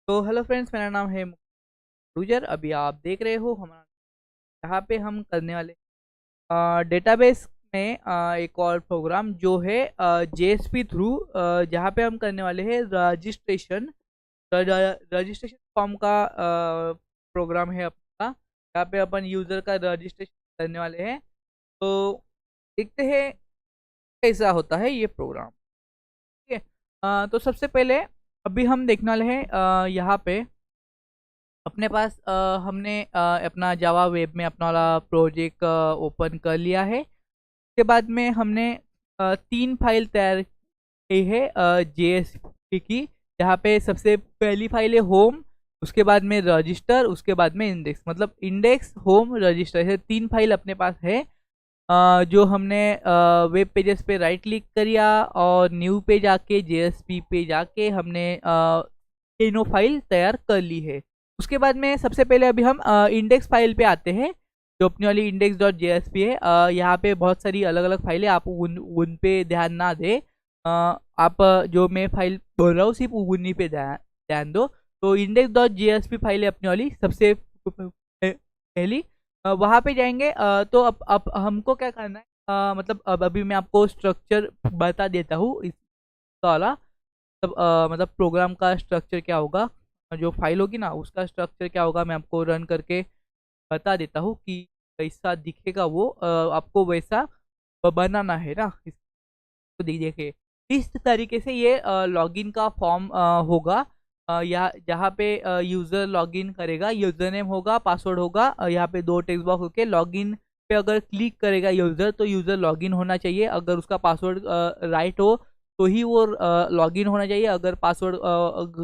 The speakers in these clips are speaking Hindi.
तो हेलो फ्रेंड्स, मेरा नाम है रूजर। अभी आप देख रहे हो हमारा यहाँ पे हम करने वाले डेटाबेस में एक और प्रोग्राम जो है जेएसपी थ्रू, जहाँ पे हम करने वाले हैं रजिस्ट्रेशन। रजिस्ट्रेशन फॉर्म का प्रोग्राम है अपना, यहाँ पे अपन यूज़र का रजिस्ट्रेशन करने वाले हैं। तो देखते हैं कैसा होता है ये प्रोग्राम। ठीक है। तो सबसे पहले अभी हम देखने वाले हैं यहाँ पे अपने पास हमने अपना जावा वेब में अपना वाला प्रोजेक्ट ओपन कर लिया है। उसके बाद में हमने 3 फाइल तैयार की है जेएसपी की। यहाँ पे सबसे पहली फाइल है होम, उसके बाद में रजिस्टर, उसके बाद में इंडेक्स। मतलब इंडेक्स, होम, रजिस्टर, ये 3 फाइल अपने पास है। जो हमने वेब पेजेस पे राइट क्लिक करिया और न्यू पे जाके जेएसपी पे जाके हमने तीनों फाइल तैयार कर ली है। उसके बाद में सबसे पहले अभी हम इंडेक्स फाइल पे आते हैं, जो अपनी वाली इंडेक्स डॉट जेएसपी है। यहाँ पे बहुत सारी अलग अलग फाइलें, आप उन पे ध्यान ना दे। आप जो मैं फाइल बोल रहा हूँ सिर्फ उन्हीं पे ध्यान दो। तो इंडेक्स डॉट जेएसपी फाइल है अपनी वाली सबसे पहली। वहाँ पे जाएंगे तो अब हमको क्या करना है, मतलब अब अभी मैं आपको स्ट्रक्चर बता देता हूँ इसका वाला। तब मतलब प्रोग्राम का स्ट्रक्चर क्या होगा, जो फाइल होगी ना उसका स्ट्रक्चर क्या होगा, मैं आपको रन करके बता देता हूँ कि कैसा दिखेगा वो। आपको वैसा बनाना है ना। तो देखिए इस तरीके से ये लॉगिन का फॉर्म होगा। यहाँ जहाँ पे यूज़र लॉगिन करेगा, यूज़र नेम होगा, पासवर्ड होगा। यहाँ पे 2 टेक्स्ट बॉक्स होके लॉगिन पे अगर क्लिक करेगा यूज़र तो यूज़र लॉगिन होना चाहिए। अगर उसका पासवर्ड राइट हो तो ही वो लॉगिन होना चाहिए। अगर पासवर्ड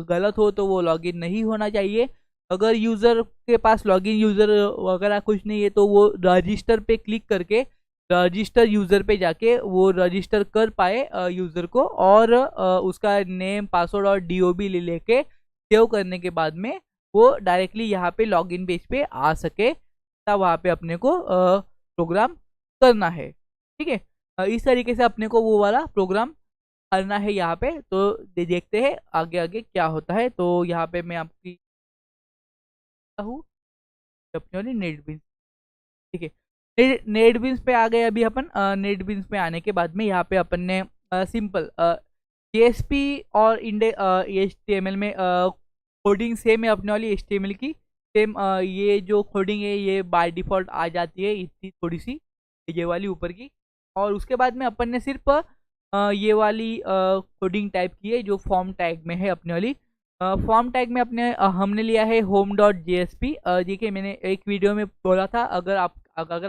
गलत हो तो वो लॉगिन नहीं होना चाहिए। अगर यूज़र के पास लॉगिन यूज़र वगैरह कुछ नहीं है तो वो रजिस्टर पे क्लिक करके रजिस्टर यूज़र पे जाके वो रजिस्टर कर पाए यूज़र को, और उसका नेम, पासवर्ड और डीओबी लेके सेव करने के बाद में वो डायरेक्टली यहाँ पे लॉगिन पेज पे आ सके, तब वहाँ पे अपने को प्रोग्राम करना है। ठीक है। इस तरीके से अपने को वो वाला प्रोग्राम करना है यहाँ पे। तो देखते हैं आगे आगे क्या होता है। तो यहाँ पे मैं आपकी हूँ अपनी वाली नेटबीन्स। ठीक है। नेटबीन्स पे आ गए अभी अपन। नेटबीन्स पे आने के बाद में यहाँ पे अपन ने सिंपल जेएसपी और इंडे एचटीएमएल में कोडिंग सेम है अपने वाली एचटीएमएल की। सेम ये जो कोडिंग है ये बाय डिफॉल्ट आ जाती है, इतनी थोड़ी सी ये वाली ऊपर की। और उसके बाद में अपन ने सिर्फ ये वाली कोडिंग टाइप की है जो फॉर्म टैग में है अपने वाली। फॉर्म टैग में अपने हमने लिया है होम डॉट जेएसपी। देखिए मैंने एक वीडियो में बोला था, अगर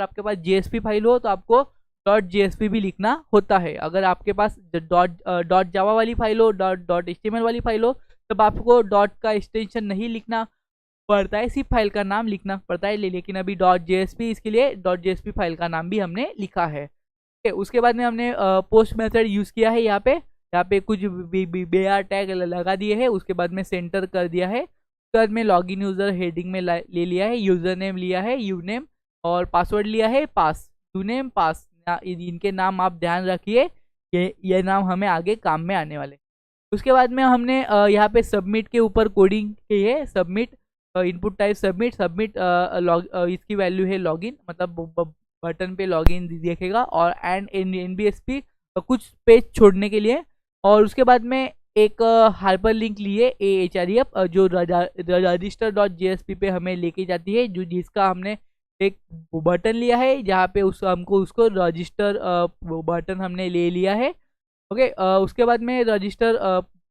आपके पास जेएसपी फाइल हो तो आपको डॉट जेएसपी भी लिखना होता है। अगर आपके पास डॉट जावा वाली फाइल हो, डॉट एचटीएमएल वाली फाइल हो, तब आपको डॉट का एक्सटेंशन नहीं लिखना पड़ता है, सिर्फ फाइल का नाम लिखना पड़ता है। लेकिन अभी डॉट जेएसपी, इसके लिए डॉट जेएसपी फाइल का नाम भी हमने लिखा है। उसके बाद में हमने पोस्ट मेथड यूज़ किया है। यहाँ पे कुछ बेयर टैग लगा दिए हैं। उसके बाद में सेंटर कर दिया है। उसके बाद में लॉगिन यूज़र हेडिंग में ले लिया है, यूज़र नेम लिया है यू नेम, और पासवर्ड लिया है पास, यू नेम पास। इनके नाम आप ध्यान रखिए, ये नाम हमें आगे काम में आने वाले। उसके बाद में हमने यहाँ पे सबमिट के ऊपर कोडिंग की है। सबमिट इनपुट टाइप सबमिट, इसकी वैल्यू है लॉगिन, मतलब बटन पे लॉगिन देखेगा, और एंड एनबीएसपी कुछ पेज छोड़ने के लिए। और उसके बाद में एक हाइपर लिंक लिए AHREF जो रजिस्टर डॉट जेएसपी पे हमें लेके जाती है, जो जिसका हमने एक बटन लिया है जहाँ पे हमको उसको रजिस्टर बटन हमने ले लिया है। ओके। उसके बाद में रजिस्टर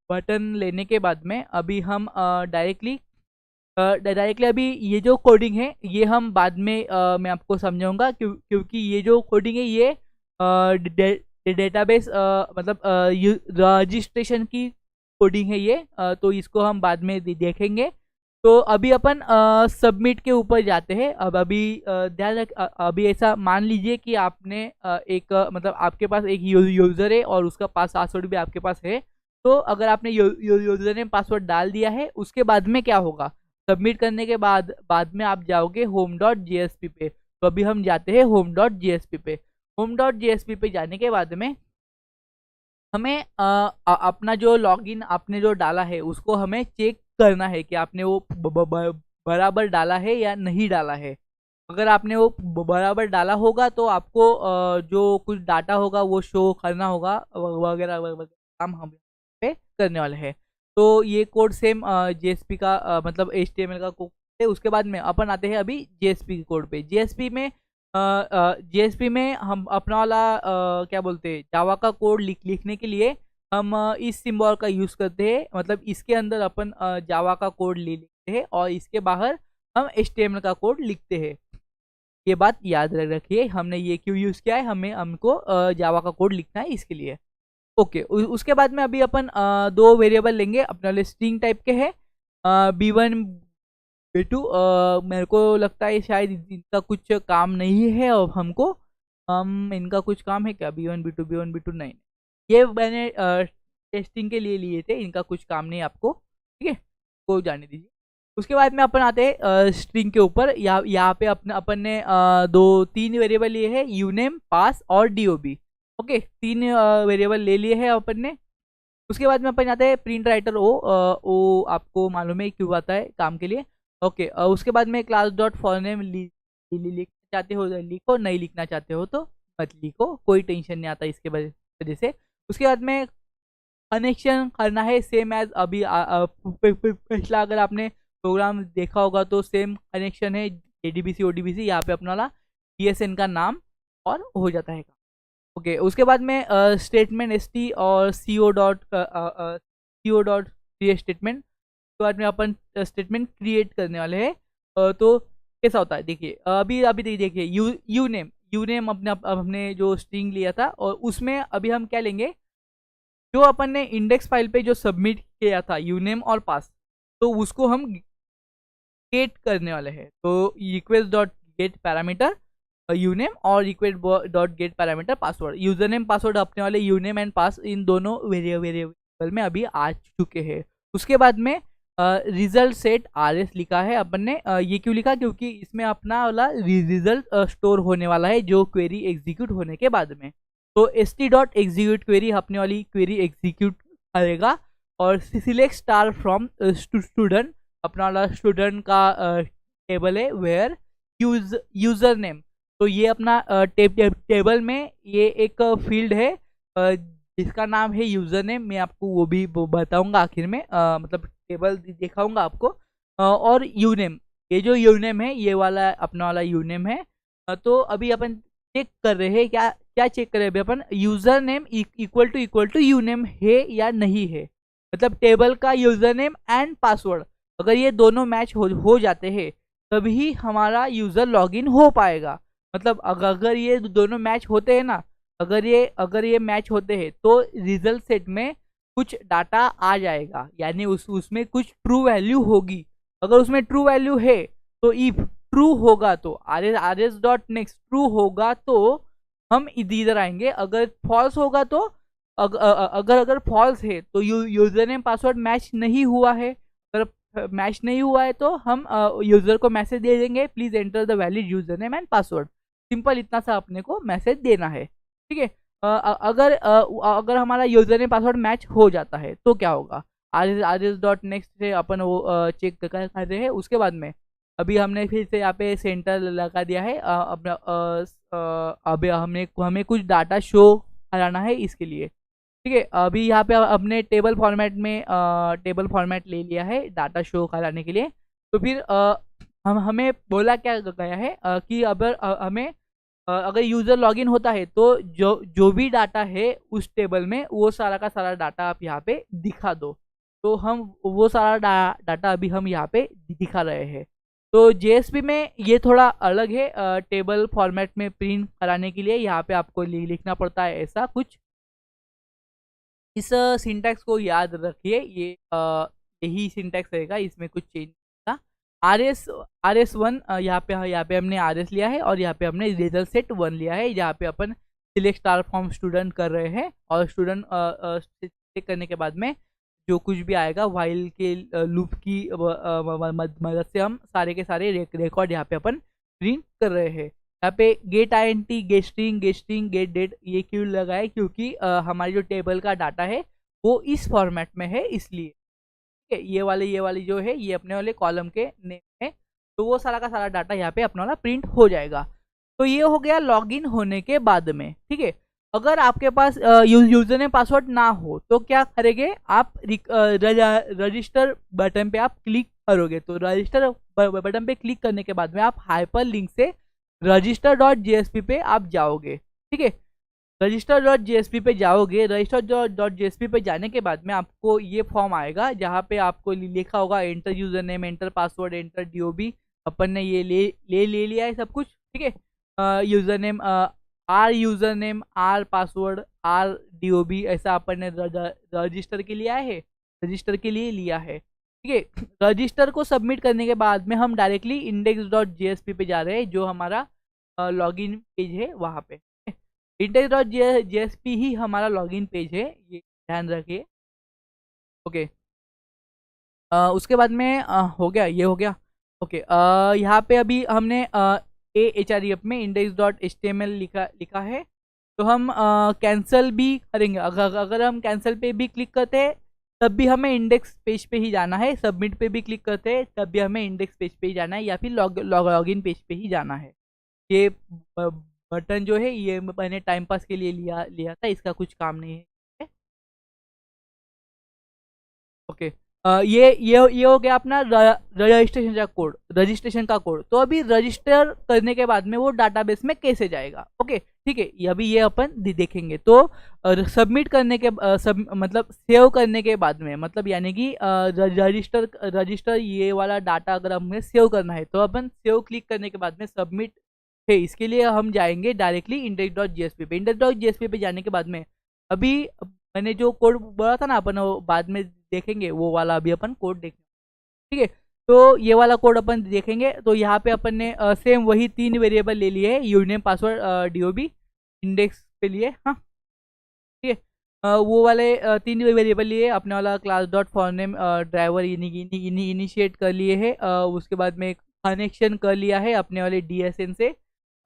बटन लेने के बाद में अभी हम डायरेक्टली अभी ये जो कोडिंग है ये हम बाद में मैं आपको समझाऊंगा, क्योंकि ये जो कोडिंग है ये डेटाबेस मतलब रजिस्ट्रेशन की कोडिंग है ये। तो इसको हम बाद में देखेंगे। तो अभी अपन सबमिट के ऊपर जाते हैं। अब अभी ध्यान रख, अभी ऐसा मान लीजिए कि आपने एक मतलब आपके पास एक यूज़र है और उसका पासवर्ड भी आपके पास है। तो अगर आपने यूज़र नेम पासवर्ड डाल दिया है, उसके बाद में क्या होगा, सबमिट करने के बाद में आप जाओगे होम डॉट जेएसपी पे। तो अभी हम जाते हैं होम डॉट जेएसपी पे। होम डॉट जेएसपी पे जाने के बाद में हमें अपना जो लॉगिन आपने जो डाला है उसको हमें चेक करना है कि आपने वो बराबर डाला है या नहीं डाला है। अगर आपने वो बराबर डाला होगा तो आपको जो कुछ डाटा होगा वो शो करना होगा वगैरह वगैरह काम हम पे करने वाले हैं। तो ये कोड सेम जेएसपी का मतलब एचटीएमएल का कोड है। उसके बाद में अपन आते हैं अभी जेएसपी के कोड पे। जेएसपी में हम अपना वाला क्या बोलते हैं जावा का कोड लिखने के लिए हम इस सिंबल का यूज करते हैं। मतलब इसके अंदर अपन जावा का कोड लिखते हैं और इसके बाहर हम एचटीएमएल का कोड लिखते हैं। ये बात याद रखिए, हमने ये क्यों यूज किया है, हमको जावा का कोड लिखना है इसके लिए। ओके, उसके बाद में अभी अपन दो वेरिएबल लेंगे अपने वाले स्ट्रिंग टाइप के हैं, B1 B2। मेरे को लगता है शायद इनका कुछ काम नहीं है और हमको इनका कुछ काम है क्या, B1 B2 नहीं, ये मैंने टेस्टिंग के लिए लिए थे, इनका कुछ काम नहीं आपको, ठीक है, को जाने दीजिए। उसके बाद में अपन आते हैं स्ट्रिंग के ऊपर। यहाँ पे अपन ने तीन वेरिएबल लिए हैं, यूनेम, पास और डीओबी। ओके, तीन वेरिएबल ले लिए हैं अपन ने। उसके बाद में अपन आते हैं प्रिंट राइटर ओ आपको मालूम है क्यों आता है काम के लिए। ओके, उसके बाद में क्लास डॉट फॉरनेम लिखना चाहते हो लिखो, नहीं लिखना चाहते हो तो मत लिखो, कोई टेंशन नहीं आता इसके वजह से। उसके बाद में कनेक्शन करना है सेम एज अभी पिछला अगर आपने प्रोग्राम देखा होगा तो सेम कनेक्शन है एडीबीसी ओडीबीसी, यहाँ पे अपना वाला DSN का नाम और हो जाता है। ओके, उसके बाद में स्टेटमेंट ST और CO डॉट क्रिएट स्टेटमेंट। उसके बाद में अपन स्टेटमेंट क्रिएट करने वाले हैं। तो कैसा होता है देखिए, अभी देखिए यूनेम अपने जो स्ट्रिंग लिया था और उसमें अभी हम क्या लेंगे, जो अपन ने इंडेक्स फाइल पे जो सबमिट किया था यूनेम और पास, तो उसको हम गेट करने वाले हैं। तो रिक्वेस्ट डॉट गेट पैरामीटर यूनेम और request dot gate parameter password. User name password अपने वाले यूनेम एंड पास इन दोनों वेरिएबल में अभी आ चुके हैं। उसके बाद में रिजल्ट सेट RS लिखा है अपन ने। ये क्यों लिखा, क्योंकि इसमें अपना वाला रिजल्ट स्टोर होने वाला है जो क्वेरी एग्जीक्यूट होने के बाद में। तो ST डॉट एग्जीक्यूट क्वेरी अपने वाली क्वेरी एग्जीक्यूट करेगा और सिलेक्ट स्टार फ्रॉम स्टूडेंट, अपना वाला स्टूडेंट का टेबल है वेयर यूजर नेम। तो ये अपना टेबल में ये एक फील्ड है जिसका नाम है यूजर नेम। मैं आपको वो भी बताऊंगा आखिर में, मतलब टेबल दिखाऊंगा आपको। और यूनेम, ये जो यूनेम है ये वाला अपना वाला यूनेम है। तो अभी अपन चेक कर रहे हैं, क्या चेक कर रहे हैं अभी अपन, यूजर नेम इक्वल टू यूनेम है या नहीं है। मतलब टेबल का यूजर नेम एंड पासवर्ड अगर ये दोनों मैच हो जाते हैं तभी हमारा यूजर लॉगिन हो पाएगा। मतलब अगर ये दोनों मैच होते हैं ना, अगर ये मैच होते हैं तो रिजल्ट सेट में कुछ डाटा आ जाएगा, यानी उसमें कुछ ट्रू वैल्यू होगी। अगर उसमें ट्रू वैल्यू है तो इफ ट्रू होगा तो RS डॉट नेक्स्ट ट्रू होगा तो हम इधर आएंगे। अगर फॉल्स होगा तो अगर फॉल्स है तो यूजर नेम पासवर्ड मैच नहीं हुआ है। अगर मैच नहीं हुआ है तो हम यूजर को मैसेज दे देंगे, please enter the valid user name and password. Simple इतना सा अपने को मैसेज देना है, ठीक है। अगर हमारा यूजर नेम पासवर्ड मैच हो जाता है तो क्या होगा, RS डॉट नेक्स्ट से अपन वो चेक कर रहे हैं। उसके बाद में अभी हमने फिर से यहाँ पे सेंटर लगा दिया है अपना। अभी हमें कुछ डाटा शो कराना है इसके लिए, ठीक है। अभी यहाँ पे अपने टेबल फॉर्मेट ले लिया है डाटा शो कराने के लिए। तो फिर हमें बोला क्या गया है कि हमें अगर यूजर लॉगिन होता है तो जो भी डाटा है उस टेबल में वो सारा का सारा डाटा आप यहाँ पे दिखा दो। तो हम वो सारा डाटा अभी हम यहाँ पे दिखा रहे हैं। तो JSP में ये थोड़ा अलग है, टेबल फॉर्मेट में प्रिंट कराने के लिए यहाँ पे आपको लिखना पड़ता है ऐसा कुछ। इस सिंटैक्स को याद रखिए, ये यही सिंटैक्स रहेगा, इसमें कुछ चेंज होगा। RS1 यहाँ पे हमने RS लिया है और यहाँ पे हमने रिजल्ट सेट 1 लिया है, जहाँ पे अपन सिलेक्ट स्टार फ्रॉम स्टूडेंट कर रहे हैं। और स्टूडेंट सिलेक्ट करने के बाद में जो कुछ भी आएगा व्हाइल के लूप की मदद से हम सारे के सारे रिकॉर्ड यहाँ पे अपन प्रिंट कर रहे हैं। यहाँ पे get INT, get string, get date ये क्यों लगा है, क्योंकि हमारी जो टेबल का डाटा है वो इस फॉर्मेट में है इसलिए। ये वाली जो है ये अपने वाले कॉलम के नेम है, तो वो सारा का सारा डाटा यहाँ पे अपना वाला प्रिंट हो जाएगा। तो ये हो गया लॉगिन होने के बाद में, ठीक है। अगर आपके पास यूजर नेम पासवर्ड ना हो तो क्या करेंगे आप, रजिस्टर बटन पे आप क्लिक करोगे, तो रजिस्टर बटन पे क्लिक करने के बाद में आप हाइपर लिंक से register.jsp पे आप जाओगे, ठीक है। register.jsp पे जाओगे, register.jsp पे जाने के बाद में आपको ये फॉर्म आएगा जहाँ पे आपको लिखा होगा enter user name, enter password, enter DOB. अपन ने ये ले लिया है सब कुछ, ठीक है। User name, user name, password, DOB, ऐसा अपन ने रजिस्टर के लिए है, रजिस्टर के लिए लिया है, ठीक है। रजिस्टर को सबमिट करने के बाद में हम डायरेक्टली index.jsp पे जा रहे हैं, जो हमारा लॉगिन पेज है वहाँ पे। index.jsp ही हमारा लॉगिन पेज है, ये ध्यान रखिए, ओके। उसके बाद में हो गया, ये हो गया, ओके। यहाँ पे अभी हमने href में index.html लिखा है, तो हम कैंसिल भी करेंगे। अगर हम कैंसिल पे भी क्लिक करते हैं तब भी हमें इंडेक्स पेज पे ही जाना है, सबमिट पे भी क्लिक करते हैं तब भी हमें इंडेक्स पेज पे ही जाना है, या फिर लॉगिन पेज पे ही जाना है। ये बटन जो है ये मैंने टाइम पास के लिए लिया था, इसका कुछ काम नहीं है, ओके। ये हो गया अपना रजिस्ट्रेशन का कोड। तो अभी रजिस्टर करने के बाद में वो डाटाबेस में कैसे जाएगा, ओके, ठीक है। अभी ये अपन देखेंगे। तो सबमिट करने के मतलब सेव करने के बाद में, मतलब यानी कि रजिस्टर ये वाला डाटा अगर हमें सेव करना है तो अपन सेव क्लिक करने के बाद में सबमिट है, इसके लिए हम जाएंगे डायरेक्टली index.jsp पे। index.jsp पे जाने के बाद में अभी मैंने जो कोड बोला था ना, अपन बाद में देखेंगे वो वाला, अभी अपन कोड देखेंगे, ठीक है। तो ये वाला कोड अपन देखेंगे। तो यहाँ पे अपन ने सेम वही 3 वेरिएबल ले लिए है, यूनेम, पासवर्ड, डीओबी, इंडेक्स पे लिए, हाँ, ठीक है। वो वाले 3 वेरिएबल लिए, अपने वाला class dot forName driver initiate कर लिए है। उसके बाद में कनेक्शन कर लिया है अपने वाले डीएसएन से,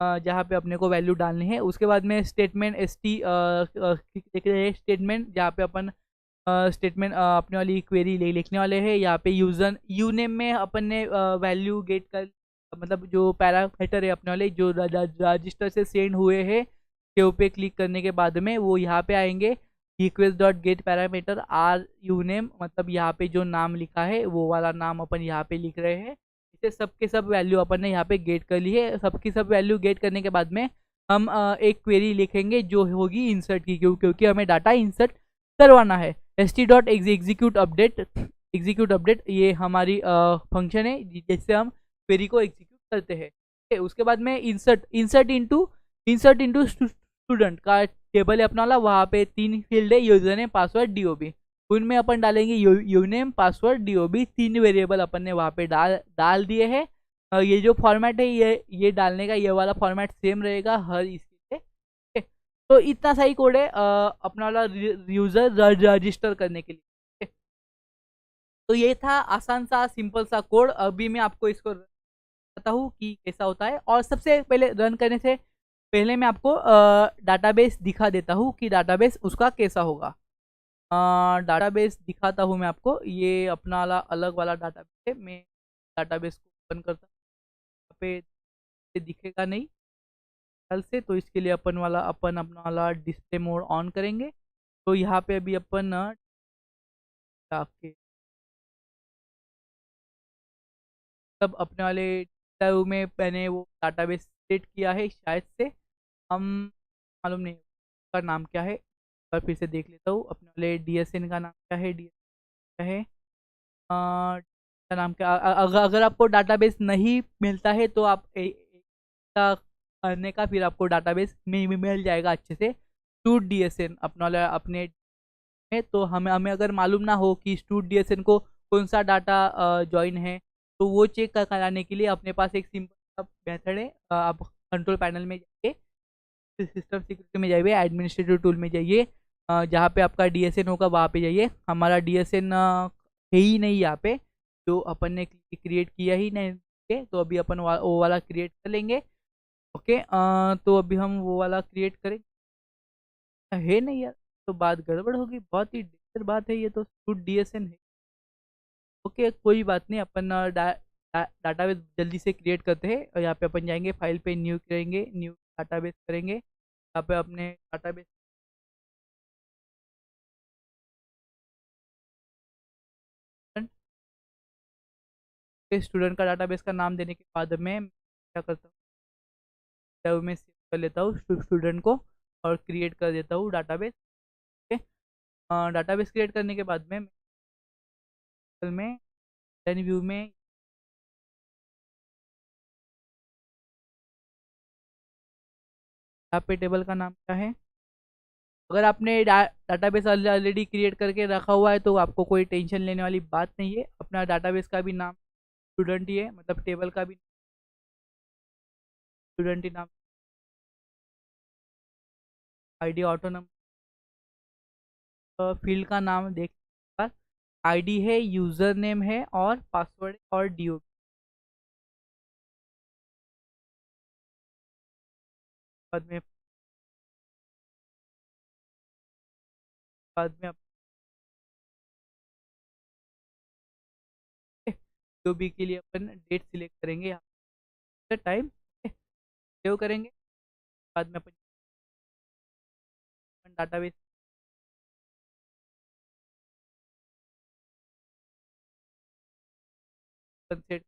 जहाँ पे अपने को वैल्यू डालनी है। उसके बाद में स्टेटमेंट स्टेटमेंट, जहाँ पे अपन स्टेटमेंट अपने वाली क्वेरी लिखने वाले हैं। यहाँ पे यूनेम में अपन ने वैल्यू गेट कर, मतलब जो पैरामीटर है अपने वाले जो रजिस्टर से सेंड हुए हैं, सेव पे क्लिक करने के बाद में वो यहाँ पे आएंगे। रिक्वेस्ट डॉट गेट पैरामीटर यूनेम, मतलब यहाँ पे जो नाम लिखा है वो वाला नाम अपन यहाँ पे लिख रहे हैं। इसे सबके सब वैल्यू अपन ने यहाँ पे गेट कर ली है। सबकी सब वैल्यू गेट करने के बाद में हम एक क्वेरी लिखेंगे जो होगी इंसर्ट की, क्योंकि हमें डाटा इंसर्ट करवाना है। st.execute अपडेट ये हमारी फंक्शन है जिससे हम क्वेरी को एग्जीक्यूट करते हैं। उसके बाद में इंसर्ट इनटू स्टूडेंट का टेबल है अपना वाला, वहाँ पे 3 फील्ड है, यूजर नेम, पासवर्ड, डीओबी। उनमें अपन डालेंगे यूनेम, पासवर्ड, डीओबी, 3 वेरिएबल अपन ने वहाँ पे डाल दिए हैं। ये जो फॉर्मेट है ये डालने का, ये वाला फॉर्मेट सेम रहेगा हर इसके लिए। तो इतना सही कोड है अपना वाला यूजर रजिस्टर करने के लिए। तो ये था आसान सा सिंपल सा कोड। अभी मैं आपको इसको बताता हूँ कि कैसा होता है। और सबसे पहले रन करने से पहले मैं आपको डाटाबेस दिखा देता हूँ कि डाटाबेस उसका कैसा होगा। डाटाबेस दिखाता हूँ मैं आपको। ये अपना वाला अलग वाला डाटाबेस है। मैं डाटाबेस को ओपन करता हूँ, यहाँ पे दिखेगा नहीं कल से, तो इसके लिए अपन अपना वाला डिस्प्ले मोड ऑन करेंगे। तो यहाँ पे अभी अपन जाके तब अपने वाले टाइम में मैंने वो डाटाबेस सेट किया है शायद से, हम मालूम नहीं उसका नाम क्या है, पर फिर से देख लेता हूँ। अपने वाले डीएसएन का नाम क्या है, क्या है का नाम क्या। अगर आपको डाटाबेस नहीं मिलता है तो आप करने का, फिर आपको डाटाबेस मिल जाएगा अच्छे से। स्टूड डीएसएन अपना अपने में, तो हमें अगर मालूम ना हो कि स्टूड डीएसएन को कौन सा डाटा ज्वाइन है, तो वो चेक कराने के लिए अपने पास एक सिंपल मेथड है। आप कंट्रोल पैनल में जाइए, सिस्टम सिक्योरिटी में जाइए, एडमिनिस्ट्रेटिव टूल में जाइए, जहाँ पे आपका डीएसएन होगा वहाँ पे जाइए। हमारा डीएसएन है ही नहीं यहाँ पे, जो अपन ने क्रिएट किया ही नहीं है, तो अभी अपन वो वाला क्रिएट कर लेंगे, ओके। तो अभी हम वो वाला क्रिएट करेंगे, है नहीं यार, तो बात गड़बड़ होगी, बहुत ही डेंजर बात है ये तो। स्टूड डीएसएन है, ओके, कोई बात नहीं, अपन डाटाबेस जल्दी से क्रिएट करते हैं। और यहाँ पे अपन जाएंगे, फाइल पे न्यू करेंगे, न्यू डाटाबेस करेंगे। यहाँ पे अपने डाटाबेस स्टूडेंट का डाटाबेस का नाम देने के बाद में क्या करता हूँ, टैब में सेव कर लेता हूँ स्टूडेंट को और क्रिएट कर देता हूँ डाटाबेस। ओके, डाटाबेस क्रिएट करने के बाद में देन व्यू में यहाँ पे टेबल का नाम क्या है। अगर आपने डाटाबेस ऑलरेडी क्रिएट करके रखा हुआ है तो आपको कोई टेंशन लेने वाली बात नहीं है। अपना डाटाबेस का भी नाम स्टूडेंट ही है, मतलब टेबल का भी स्टूडेंट ही नाम, आईडी ऑटो नंबर, फील्ड का नाम देख, आईडी है, यूजर नेम है और पासवर्ड और ड्यू। बाद में जो भी के लिए अपन डेट सिलेक्ट करेंगे, यहाँ टाइम सेव करेंगे। बाद में अपन डाटाबेस सेट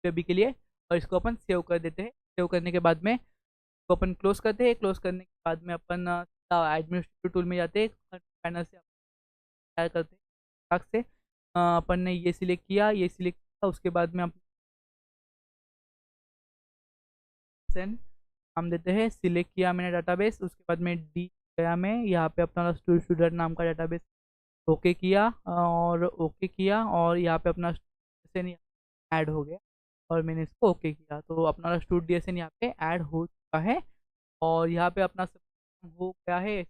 अभी के लिए, और इसको अपन सेव कर देते हैं। सेव करने के बाद में इसको अपन क्लोज करते हैं। क्लोज करने के बाद में अपन एडमिनिस्ट्रेटिव टूल में जाते हैं, पैनल से तैयार करते हैं अलग से। अपन ने ये सिलेक्ट किया, ये सिलेक्ट किया, उसके बाद में अपन नाम देते हैं, सिलेक्ट किया मैंने डाटाबेस। उसके बाद में डी गया मैं, यहाँ पे अपना स्टूडेंट नाम का डाटाबेस ओके किया और यहाँ पे अपना स्टूडेंट ऐड हो गया और मैंने इसको ओके किया, तो अपना स्टूडेंट डीएसएन यहाँ पे ऐड हो चुका है। और यहाँ पे अपना सब हो गया है। ये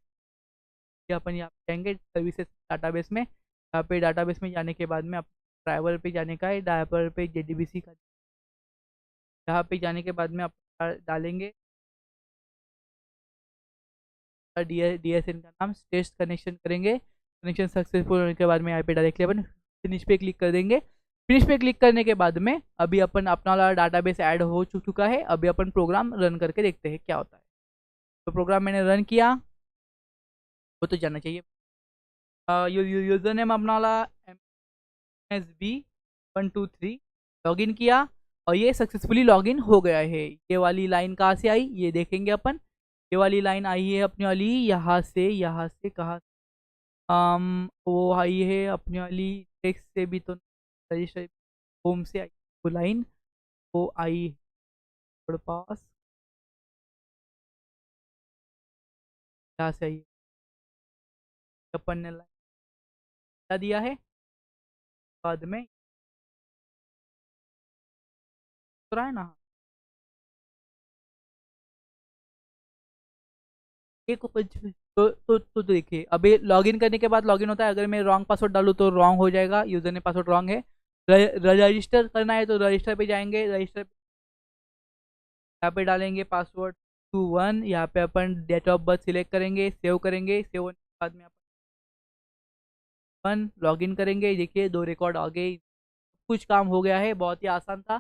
अपन यहाँ पे जाएंगे सर्विसेज डाटाबेस में। यहाँ पे डाटाबेस में जाने के बाद में आप ड्राइवर पे जाने का है, ड्राइवर पे जेडीबीसी का, यहाँ पे जाने के बाद में आप डालेंगे डीएसएन का नाम, टेस्ट कनेक्शन करेंगे। कनेक्शन सक्सेसफुल होने के बाद में यहाँ पे डायरेक्टली अपन फिनिश पे क्लिक कर देंगे। फिनिश पे क्लिक करने के बाद में अभी अपन अपना वाला डाटाबेस ऐड हो चुका है। अभी अपन प्रोग्राम रन करके देखते हैं क्या होता है। तो प्रोग्राम मैंने रन किया, वो तो जाना चाहिए। यूजर नेम अपना वाला MSB123 लॉगिन किया और ये सक्सेसफुली लॉगिन हो गया है। ये वाली लाइन कहाँ से आई ये देखेंगे अपन। ये वाली लाइन आई है अपनी वाली यहाँ से कहाँ, वो आई है अपनी वाली टेक्स्ट से भी तो रजिस्टर होम से आई वो लाइन, वो आई थोड़े पास यहाँ से आई, अपन ने लाइन दिया है। बाद में तो रहा है ना, एक तो देखिए अभी लॉगिन करने के बाद लॉगिन होता है। अगर मैं रॉन्ग पासवर्ड डालूँ तो रॉन्ग हो जाएगा, यूजर ने पासवर्ड रॉन्ग है। रजिस्टर करना है तो रजिस्टर पे जाएंगे, रजिस्टर यहाँ पे डालेंगे पासवर्ड 21। यहाँ पे अपन डेट ऑफ बर्थ सिलेक्ट करेंगे, सेव करेंगे। सेव होने के बाद में अपन लॉगिन करेंगे। देखिए 2 रिकॉर्ड आ गए, कुछ काम हो गया है, बहुत ही आसान था।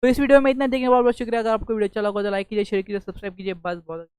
तो इस वीडियो में इतना देखने के बाद बहुत शुक्रिया। अगर आपको वीडियो अच्छा लगा तो लाइक कीजिए, शेयर कीजिए, सब्सक्राइब कीजिए। बस बहुत